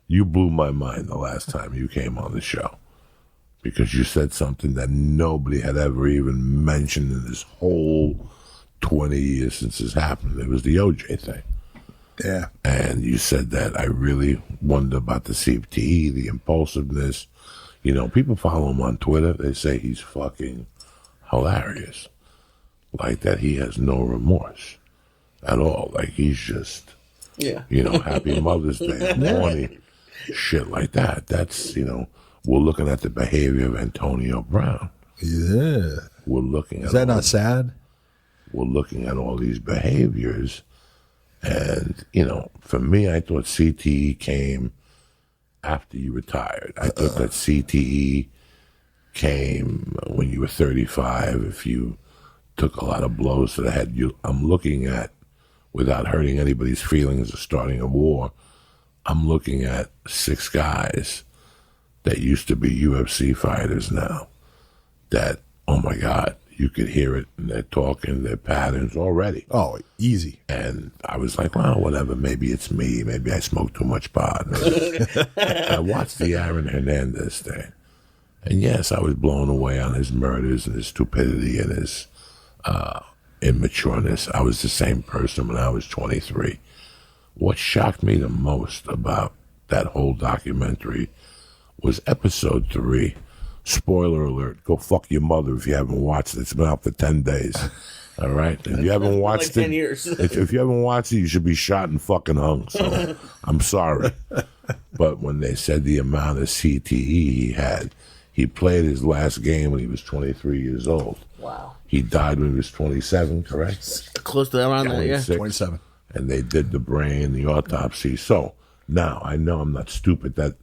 You blew my mind the last time you came on the show because you said something that nobody had ever even mentioned in this whole 20 years since this happened. It was the OJ thing. Yeah. And you said that I really wonder about the CTE, the impulsiveness. You know, people follow him on Twitter. They say he's fucking hilarious. Like that he has no remorse at all. Like he's just, you know, happy Mother's Day, horny, shit like that. That's, you know, we're looking at the behavior of Antonio Brown. Yeah. We're looking at. Is that not sad? We're looking at all these behaviors. And, you know, for me, I thought CTE came after you retired. I thought that CTE came when you were 35. If you took a lot of blows to the head, I'm looking at, without hurting anybody's feelings or starting a war, I'm looking at 6 guys that used to be UFC fighters now that, oh my God, you could hear it in their talking, their patterns already. Oh, easy. And I was like, well, whatever, maybe it's me. Maybe I smoke too much pot. I watched the Aaron Hernandez thing. And yes, I was blown away on his murders and his stupidity and his immatureness. I was the same person when I was 23. What shocked me the most about that whole documentary was episode 3. Spoiler alert, go fuck your mother if you haven't watched it. It's been out for 10 days. All right? If you haven't watched like 10 years. if you haven't watched it, you should be shot and fucking hung. So I'm sorry. But when they said the amount of CTE he had, he played his last game when he was 23 years old. Wow. He died when he was 27, correct? Close to around that, yeah. 27. And they did the brain, the autopsy. So now I know I'm not stupid. That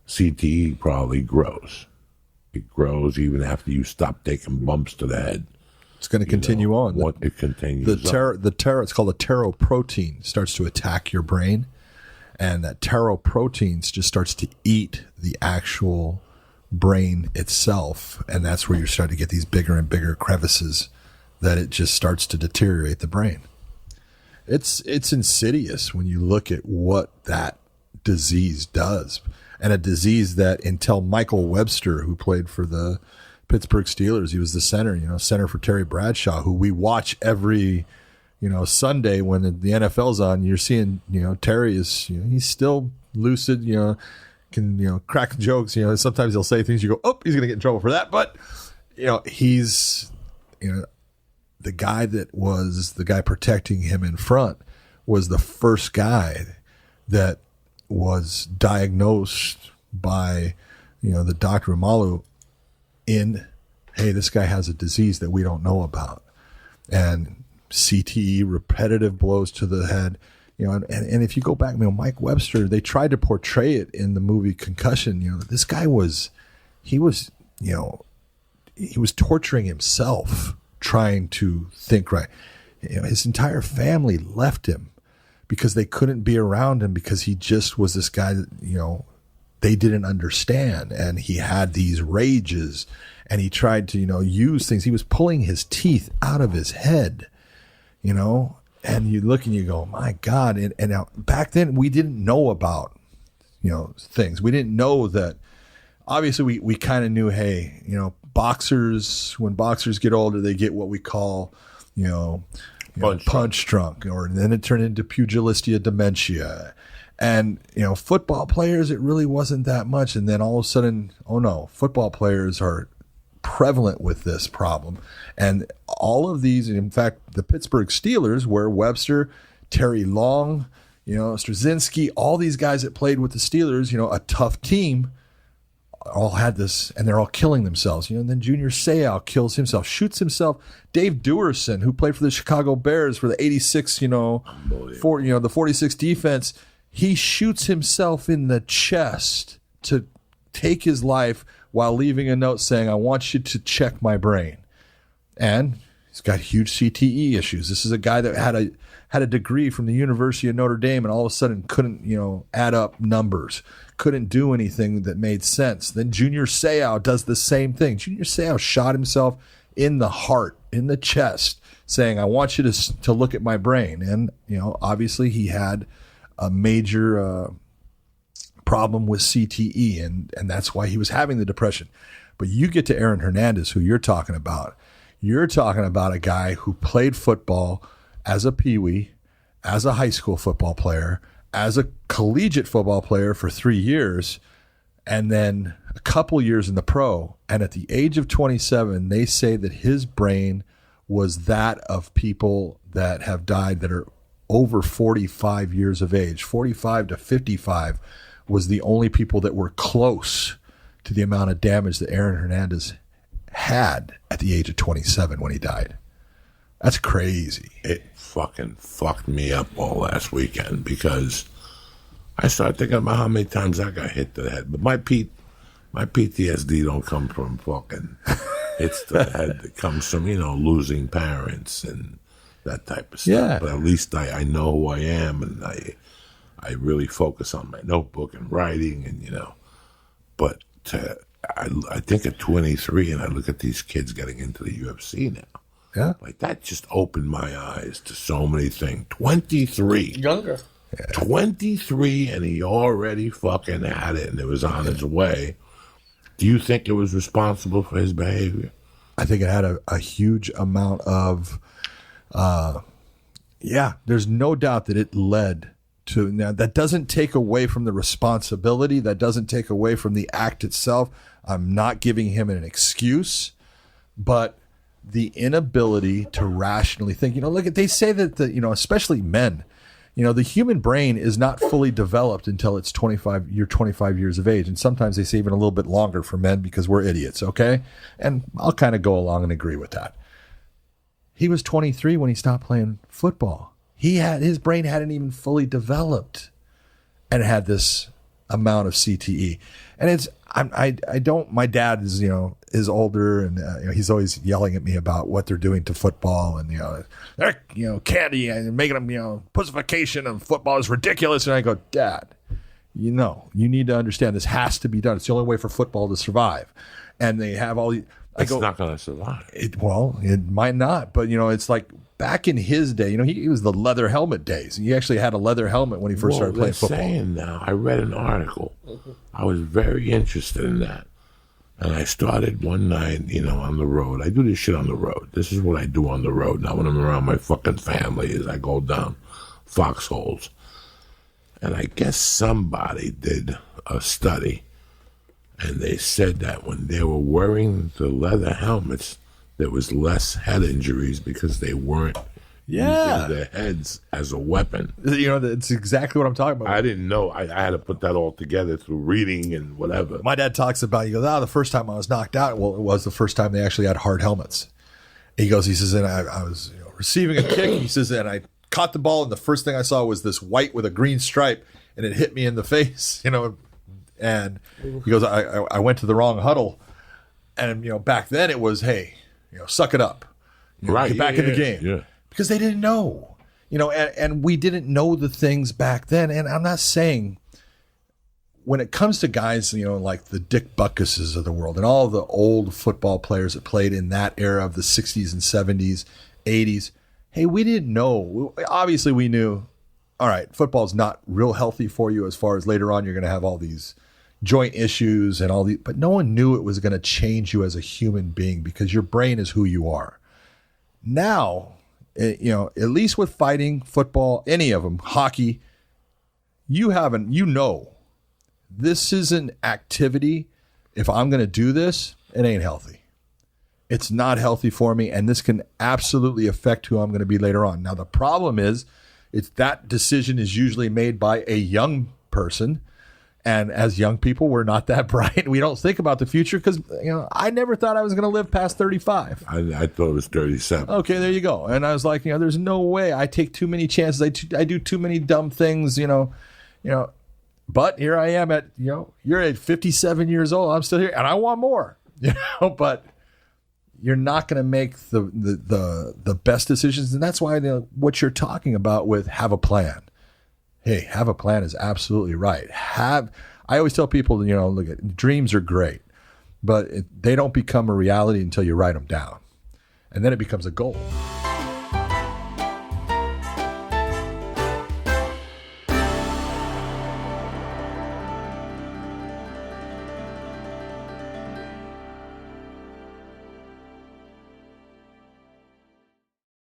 CTE probably grows. It grows even after you stop taking bumps to the head. It's going to continue on. It continues. The it's called the taro protein starts to attack your brain, and that taro proteins just starts to eat the actual brain itself, and that's where you start to get these bigger and bigger crevices that it just starts to deteriorate the brain. It's insidious when you look at what that disease does. And a disease that until Michael Webster, who played for the Pittsburgh Steelers, he was the center for Terry Bradshaw, who we watch every, Sunday when the NFL's on. You're seeing, Terry is, he's still lucid, can, crack jokes. Sometimes he'll say things you go, oh, he's going to get in trouble for that. But, he's, the guy that was the guy protecting him in front was the first guy that was diagnosed by, the Dr. Amalu hey, this guy has a disease that we don't know about. And CTE, repetitive blows to the head, and if you go back, Mike Webster, they tried to portray it in the movie Concussion. This guy he was torturing himself trying to think right. His entire family left him because they couldn't be around him because he just was this guy that, they didn't understand. And he had these rages and he tried to, use things. He was pulling his teeth out of his head, and you look and you go, my God. And now back then we didn't know about, things. We didn't know that. Obviously we kind of knew, hey, boxers, when boxers get older, they get what we call, punch drunk, or then it turned into pugilistia dementia. And, football players, it really wasn't that much. And then all of a sudden, oh no, football players are prevalent with this problem. And all of these, in fact, the Pittsburgh Steelers, where Webster, Terry Long, Straczynski, all these guys that played with the Steelers, a tough team, all had this, and they're all killing themselves. And then Junior Seau kills himself, shoots himself. Dave Duerson, who played for the Chicago Bears for the 86, the 46 defense, he shoots himself in the chest to take his life while leaving a note saying, I want you to check my brain. And he's got huge CTE issues. This is a guy that had a degree from the University of Notre Dame and all of a sudden couldn't, add up numbers, couldn't do anything that made sense. Then Junior Seau does the same thing. Junior Seau shot himself in the heart, in the chest, saying, I want you to look at my brain. And, obviously he had a major problem with CTE, and that's why he was having the depression. But you get to Aaron Hernandez, who you're talking about. You're talking about a guy who played football as a peewee, as a high school football player, as a collegiate football player for 3 years, and then a couple years in the pro. And at the age of 27, they say that his brain was that of people that have died that are over 45 years of age. 45 to 55 was the only people that were close to the amount of damage that Aaron Hernandez had at the age of 27 when he died. That's crazy. It fucking fucked me up all last weekend because I started thinking about how many times I got hit to the head. But my PTSD don't come from fucking hits to the head. It comes from, losing parents and that type of stuff. Yeah. But at least I know who I am, and I really focus on my notebook and writing, and But I think at 23, and I look at these kids getting into the UFC now. Yeah. Like, that just opened my eyes to so many things. 23. Younger. Yeah. 23, and he already fucking had it, and it was on its way. Do you think it was responsible for his behavior? I think it had a huge amount of, there's no doubt that it led to. Now, that doesn't take away from the responsibility. That doesn't take away from the act itself. I'm not giving him an excuse, but the inability to rationally think, they say that especially men, the human brain is not fully developed until it's 25 years of age. And sometimes they say even a little bit longer for men because we're idiots. Okay. And I'll kind of go along and agree with that. He was 23 when he stopped playing football. His brain hadn't even fully developed and had this amount of CTE. And my dad is older, and he's always yelling at me about what they're doing to football, and they're candy and making them pussification of football is ridiculous. And I go, Dad, you need to understand this has to be done. It's the only way for football to survive. And they have all these. It's not going to survive. It might not, but it's like back in his day. He was the leather helmet days. He actually had a leather helmet when he first started playing football. Saying now, I read an article. I was very interested in that, and I started one night, on the road. I do this shit on the road. This is what I do on the road. Now, when I'm around my fucking family, is I go down foxholes, and I guess somebody did a study. And they said that when they were wearing the leather helmets, there was less head injuries because they weren't using their heads as a weapon. That's exactly what I'm talking about. I didn't know. I had to put that all together through reading and whatever. My dad talks about, he goes, the first time I was knocked out, well, it was the first time they actually had hard helmets. He says, and I was receiving a kick. He says, and I caught the ball, and the first thing I saw was this white with a green stripe, and it hit me in the face, And he goes, I went to the wrong huddle, and back then it was, hey, suck it up, right? Get back in the game, because they didn't know, and we didn't know the things back then. And I'm not saying when it comes to guys, like the Dick Buckuses of the world and all the old football players that played in that era of the 60s and 70s, 80s. Hey, we didn't know. Obviously, we knew. All right, football's not real healthy for you as far as later on you're going to have all these joint issues and all these, but no one knew it was going to change you as a human being because your brain is who you are. Now, at least with fighting, football, any of them, hockey, this is an activity. If I'm going to do this, it ain't healthy. It's not healthy for me, and this can absolutely affect who I'm going to be later on. Now, the problem is, that decision is usually made by a young person. And as young people, we're not that bright. We don't think about the future because, I never thought I was going to live past 35. I thought it was 37. Okay, there you go. And I was like, there's no way. I take too many chances. I do too many dumb things, But here I am at, you're at 57 years old. I'm still here and I want more, but you're not going to make the best decisions. And that's why what you're talking about with have a plan. Hey, have a plan is absolutely right. I always tell people, look at dreams are great, but they don't become a reality until you write them down. And then it becomes a goal.